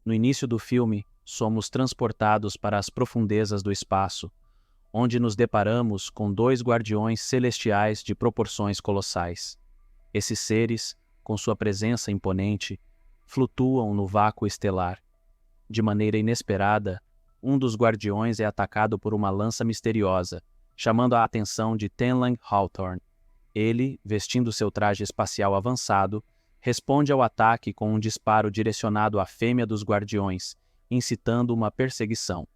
No início do filme, somos transportados para as profundezas do espaço, onde nos deparamos com dois guardiões celestiais de proporções colossais. Esses seres, com sua presença imponente, flutuam no vácuo estelar. De maneira inesperada, um dos guardiões é atacado por uma lança misteriosa, chamando a atenção de Tenlang Hawthorne. Ele, vestindo seu traje espacial avançado, responde ao ataque com um disparo direcionado à fêmea dos guardiões, incitando uma perseguição.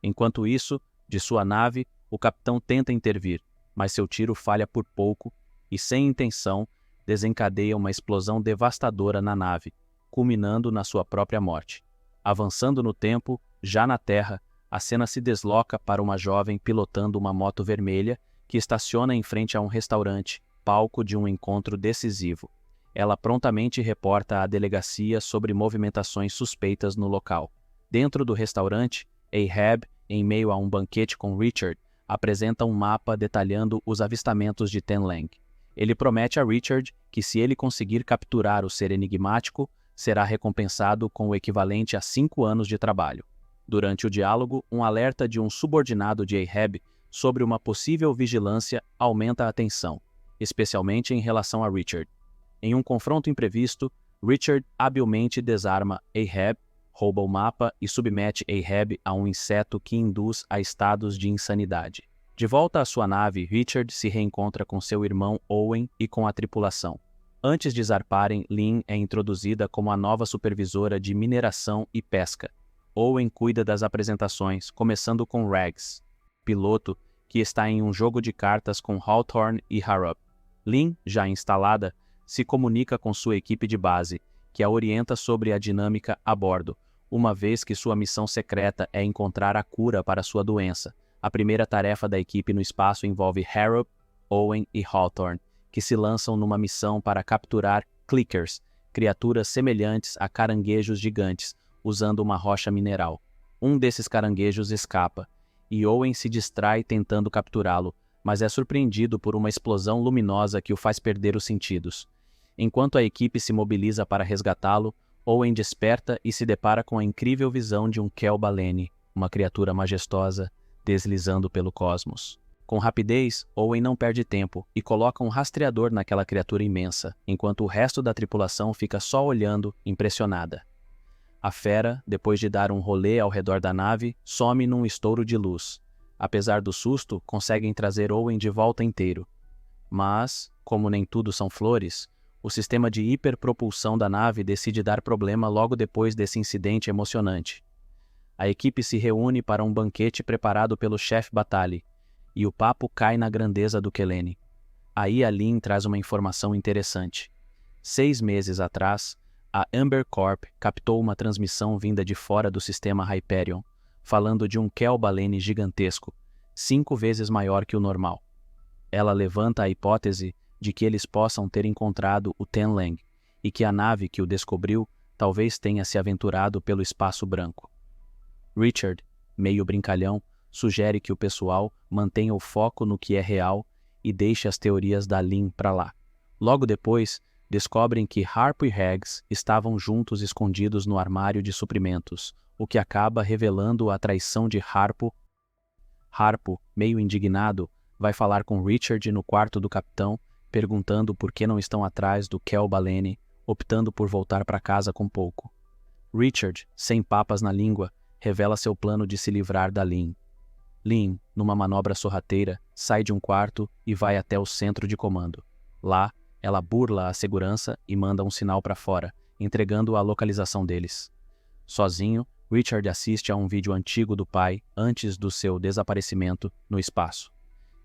Enquanto isso, de sua nave, o capitão tenta intervir, mas seu tiro falha por pouco e, sem intenção, desencadeia uma explosão devastadora na nave, culminando na sua própria morte. Avançando no tempo, já na Terra, a cena se desloca para uma jovem pilotando uma moto vermelha que estaciona em frente a um restaurante, palco de um encontro decisivo. Ela prontamente reporta à delegacia sobre movimentações suspeitas no local. Dentro do restaurante, Ahab, em meio a um banquete com Richard, apresenta um mapa detalhando os avistamentos de Tenlang. Ele promete a Richard que, se ele conseguir capturar o ser enigmático, será recompensado com o equivalente a 5 anos de trabalho. Durante o diálogo, um alerta de um subordinado de Ahab sobre uma possível vigilância aumenta a tensão, especialmente em relação a Richard. Em um confronto imprevisto, Richard habilmente desarma Ahab, rouba o mapa e submete Ahab a um inseto que induz a estados de insanidade. De volta à sua nave, Richard se reencontra com seu irmão Owen e com a tripulação. Antes de zarparem, Lynn é introduzida como a nova supervisora de mineração e pesca. Owen cuida das apresentações, começando com Rags, piloto que está em um jogo de cartas com Hawthorne e Harrop. Lynn, já instalada, se comunica com sua equipe de base, que a orienta sobre a dinâmica a bordo, uma vez que sua missão secreta é encontrar a cura para sua doença. A primeira tarefa da equipe no espaço envolve Harrop, Owen e Hawthorne, que se lançam numa missão para capturar clickers, criaturas semelhantes a caranguejos gigantes, usando uma rocha mineral. Um desses caranguejos escapa, e Owen se distrai tentando capturá-lo, mas é surpreendido por uma explosão luminosa que o faz perder os sentidos. Enquanto a equipe se mobiliza para resgatá-lo, Owen desperta e se depara com a incrível visão de um Kel Balene, uma criatura majestosa, deslizando pelo cosmos. Com rapidez, Owen não perde tempo e coloca um rastreador naquela criatura imensa, enquanto o resto da tripulação fica só olhando, impressionada. A fera, depois de dar um rolê ao redor da nave, some num estouro de luz. Apesar do susto, conseguem trazer Owen de volta inteiro. Mas, como nem tudo são flores, o sistema de hiperpropulsão da nave decide dar problema logo depois desse incidente emocionante. A equipe se reúne para um banquete preparado pelo chefe Batali, e o papo cai na grandeza do Kelene. Aí a Lynn traz uma informação interessante. 6 meses atrás, a Amber Corp captou uma transmissão vinda de fora do sistema Hyperion, falando de um Kel Balene gigantesco, 5 vezes maior que o normal. Ela levanta a hipótese de que eles possam ter encontrado o Tenlang, e que a nave que o descobriu talvez tenha se aventurado pelo espaço branco. Richard, meio brincalhão, sugere que o pessoal mantenha o foco no que é real e deixe as teorias da Lynn para lá. Logo depois, descobrem que Harpo e Rags estavam juntos escondidos no armário de suprimentos, o que acaba revelando a traição de Harpo. Harpo, meio indignado, vai falar com Richard no quarto do capitão, perguntando por que não estão atrás do Kel Balene, optando por voltar para casa com pouco. Richard, sem papas na língua, revela seu plano de se livrar da Lynn. Lynn, numa manobra sorrateira, sai de um quarto e vai até o centro de comando. Lá, ela burla a segurança e manda um sinal para fora, entregando a localização deles. Sozinho, Richard assiste a um vídeo antigo do pai antes do seu desaparecimento no espaço.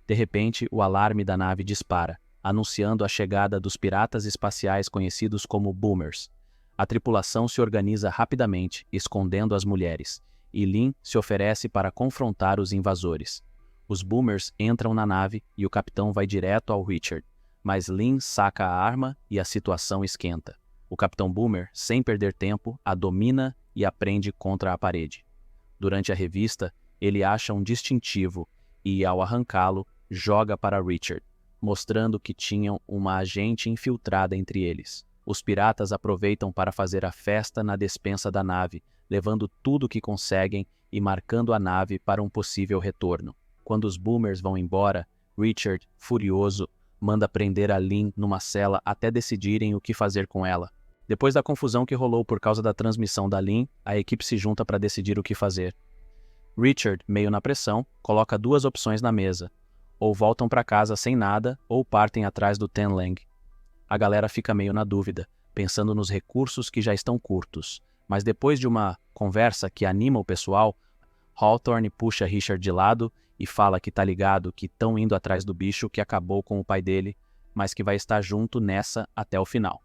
De repente, o alarme da nave dispara, anunciando a chegada dos piratas espaciais conhecidos como Boomers. A tripulação se organiza rapidamente, escondendo as mulheres, e Lynn se oferece para confrontar os invasores. Os Boomers entram na nave e o capitão vai direto ao Richard, mas Lynn saca a arma e a situação esquenta. O capitão Boomer, sem perder tempo, a domina e a prende contra a parede. Durante a revista, ele acha um distintivo e, ao arrancá-lo, joga para Richard, mostrando que tinham uma agente infiltrada entre eles. Os piratas aproveitam para fazer a festa na despensa da nave, levando tudo o que conseguem e marcando a nave para um possível retorno. Quando os boomers vão embora, Richard, furioso, manda prender a Lynn numa cela até decidirem o que fazer com ela. Depois da confusão que rolou por causa da transmissão da Lynn, a equipe se junta para decidir o que fazer. Richard, meio na pressão, coloca duas opções na mesa. Ou voltam para casa sem nada, ou partem atrás do Tenlang. A galera fica meio na dúvida, pensando nos recursos que já estão curtos. Mas depois de uma conversa que anima o pessoal, Hawthorne puxa Richard de lado e fala que tá ligado que estão indo atrás do bicho que acabou com o pai dele, mas que vai estar junto nessa até o final.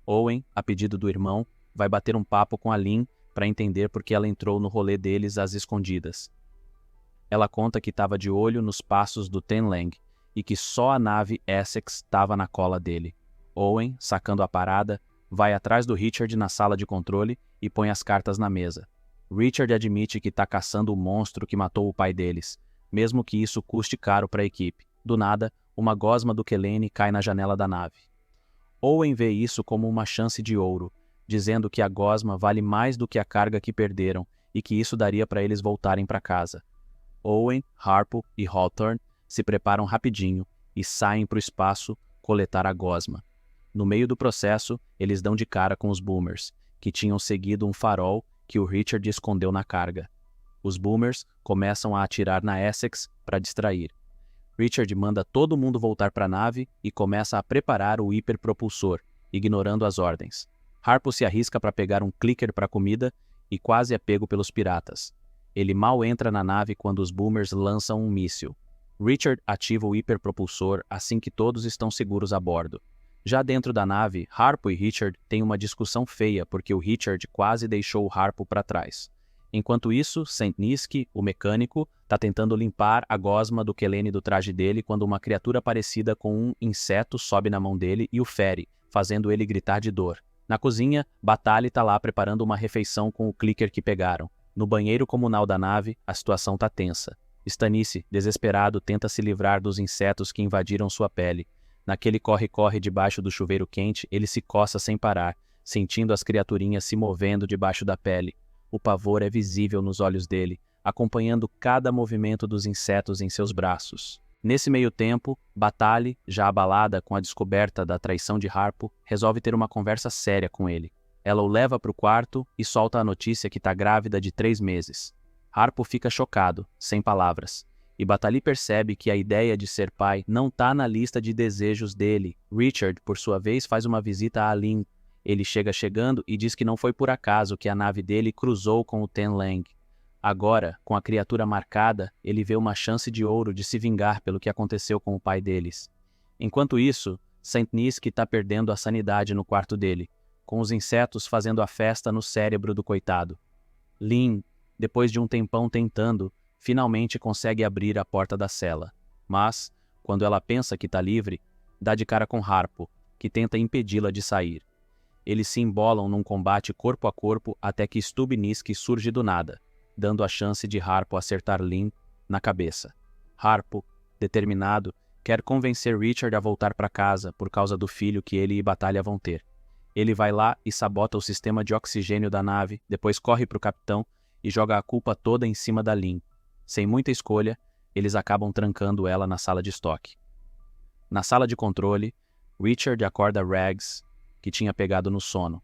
Owen, a pedido do irmão, vai bater um papo com a Lynn para entender por que ela entrou no rolê deles às escondidas. Ela conta que estava de olho nos passos do Tenlang e que só a nave Essex estava na cola dele. Owen, sacando a parada, vai atrás do Richard na sala de controle e põe as cartas na mesa. Richard admite que está caçando o monstro que matou o pai deles, mesmo que isso custe caro para a equipe. Do nada, uma gosma do Kelene cai na janela da nave. Owen vê isso como uma chance de ouro, dizendo que a gosma vale mais do que a carga que perderam e que isso daria para eles voltarem para casa. Owen, Harpo e Hawthorne se preparam rapidinho e saem para o espaço coletar a gosma. No meio do processo, eles dão de cara com os boomers, que tinham seguido um farol que o Richard escondeu na carga. Os boomers começam a atirar na Essex para distrair. Richard manda todo mundo voltar para a nave e começa a preparar o hiperpropulsor, ignorando as ordens. Harpo se arrisca para pegar um clicker para comida e quase é pego pelos piratas. Ele mal entra na nave quando os boomers lançam um míssil. Richard ativa o hiperpropulsor assim que todos estão seguros a bordo. Já dentro da nave, Harpo e Richard têm uma discussão feia porque o Richard quase deixou o Harpo para trás. Enquanto isso, Saint Nisk, o mecânico, está tentando limpar a gosma do Kelene do traje dele quando uma criatura parecida com um inseto sobe na mão dele e o fere, fazendo ele gritar de dor. Na cozinha, Batali está lá preparando uma refeição com o clicker que pegaram. No banheiro comunal da nave, a situação está tensa. Stanice, desesperado, tenta se livrar dos insetos que invadiram sua pele. Naquele corre-corre debaixo do chuveiro quente, ele se coça sem parar, sentindo as criaturinhas se movendo debaixo da pele. O pavor é visível nos olhos dele, acompanhando cada movimento dos insetos em seus braços. Nesse meio tempo, Batali, já abalada com a descoberta da traição de Harpo, resolve ter uma conversa séria com ele. Ela o leva para o quarto e solta a notícia que está grávida de 3 meses. Harpo fica chocado, sem palavras. E Batali percebe que a ideia de ser pai não está na lista de desejos dele. Richard, por sua vez, faz uma visita a Lynn. Ele chegando e diz que não foi por acaso que a nave dele cruzou com o Tenlang. Agora, com a criatura marcada, ele vê uma chance de ouro de se vingar pelo que aconteceu com o pai deles. Enquanto isso, Saint Nisk está perdendo a sanidade no quarto dele, com os insetos fazendo a festa no cérebro do coitado. Lynn, depois de um tempão tentando, finalmente consegue abrir a porta da cela. Mas, quando ela pensa que está livre, dá de cara com Harpo, que tenta impedi-la de sair. Eles se embolam num combate corpo a corpo até que Stub Nisk surge do nada, dando a chance de Harpo acertar Lynn na cabeça. Harpo, determinado, quer convencer Richard a voltar para casa por causa do filho que ele e Batalha vão ter. Ele vai lá e sabota o sistema de oxigênio da nave, depois corre para o capitão e joga a culpa toda em cima da Lynn. Sem muita escolha, eles acabam trancando ela na sala de estoque. Na sala de controle, Richard acorda Rags, que tinha pegado no sono.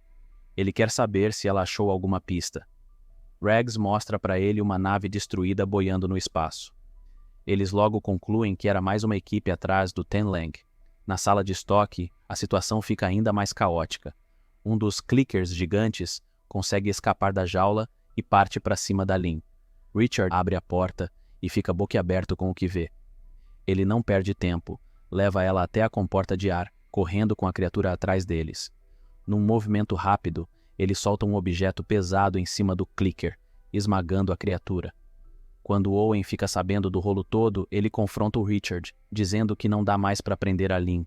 Ele quer saber se ela achou alguma pista. Rags mostra para ele uma nave destruída boiando no espaço. Eles logo concluem que era mais uma equipe atrás do Tenlang. Na sala de estoque, a situação fica ainda mais caótica. Um dos clickers gigantes consegue escapar da jaula e parte para cima da Lynn. Richard abre a porta e fica boquiaberto com o que vê. Ele não perde tempo, leva ela até a comporta de ar, correndo com a criatura atrás deles. Num movimento rápido, ele solta um objeto pesado em cima do clicker, esmagando a criatura. Quando Owen fica sabendo do rolo todo, ele confronta o Richard, dizendo que não dá mais para prender a Lynn.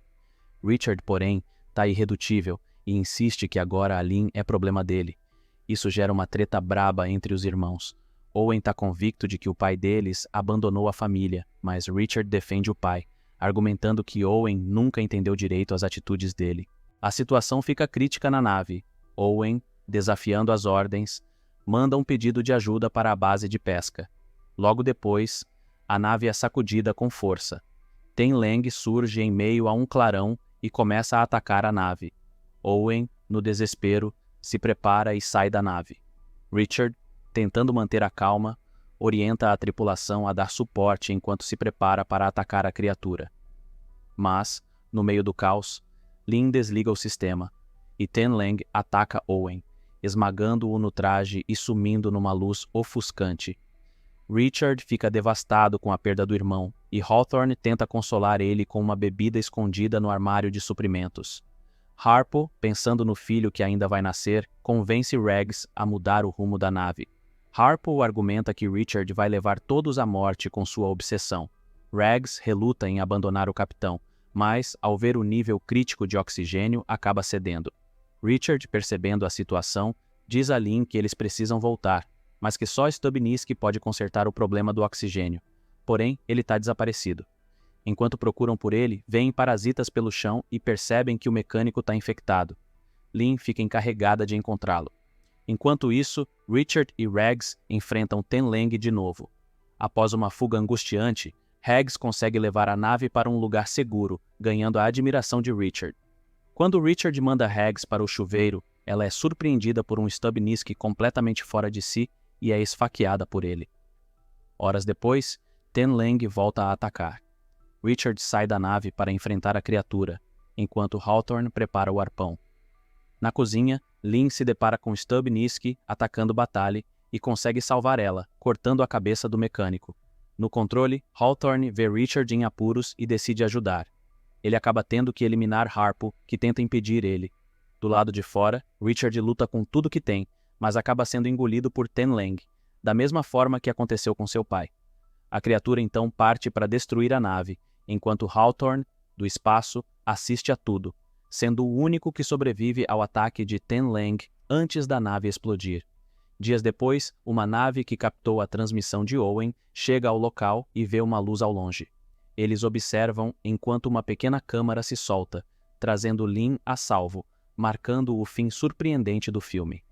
Richard, porém, está irredutível e insiste que agora a Lynn é problema dele. Isso gera uma treta braba entre os irmãos. Owen está convicto de que o pai deles abandonou a família, mas Richard defende o pai, argumentando que Owen nunca entendeu direito as atitudes dele. A situação fica crítica na nave. Owen, desafiando as ordens, manda um pedido de ajuda para a base de pesca. Logo depois, a nave é sacudida com força. Ten Lang surge em meio a um clarão e começa a atacar a nave. Owen, no desespero, se prepara e sai da nave. Richard, tentando manter a calma, orienta a tripulação a dar suporte enquanto se prepara para atacar a criatura. Mas, no meio do caos, Lin desliga o sistema, e Ten Lang ataca Owen, esmagando-o no traje e sumindo numa luz ofuscante. Richard fica devastado com a perda do irmão, e Hawthorne tenta consolar ele com uma bebida escondida no armário de suprimentos. Harpo, pensando no filho que ainda vai nascer, convence Rags a mudar o rumo da nave. Harpo argumenta que Richard vai levar todos à morte com sua obsessão. Rags reluta em abandonar o capitão, mas, ao ver o nível crítico de oxigênio, acaba cedendo. Richard, percebendo a situação, diz a Lin que eles precisam voltar, mas que só Stubbniski pode consertar o problema do oxigênio. Porém, ele está desaparecido. Enquanto procuram por ele, veem parasitas pelo chão e percebem que o mecânico está infectado. Lin fica encarregada de encontrá-lo. Enquanto isso, Richard e Rags enfrentam Ten Lang de novo. Após uma fuga angustiante, Rags consegue levar a nave para um lugar seguro, ganhando a admiração de Richard. Quando Richard manda Rags para o chuveiro, ela é surpreendida por um Stubbniski completamente fora de si e é esfaqueada por ele. Horas depois, Ten Lang volta a atacar. Richard sai da nave para enfrentar a criatura, enquanto Hawthorne prepara o arpão. Na cozinha, Lin se depara com Stubbniski atacando Batali e consegue salvar ela, cortando a cabeça do mecânico. No controle, Hawthorne vê Richard em apuros e decide ajudar. Ele acaba tendo que eliminar Harpo, que tenta impedir ele. Do lado de fora, Richard luta com tudo que tem, mas acaba sendo engolido por Ten Lang, da mesma forma que aconteceu com seu pai. A criatura então parte para destruir a nave, enquanto Hawthorne, do espaço, assiste a tudo, sendo o único que sobrevive ao ataque de Ten Lang antes da nave explodir. Dias depois, uma nave que captou a transmissão de Owen chega ao local e vê uma luz ao longe. Eles observam enquanto uma pequena câmara se solta, trazendo Lin a salvo, marcando o fim surpreendente do filme.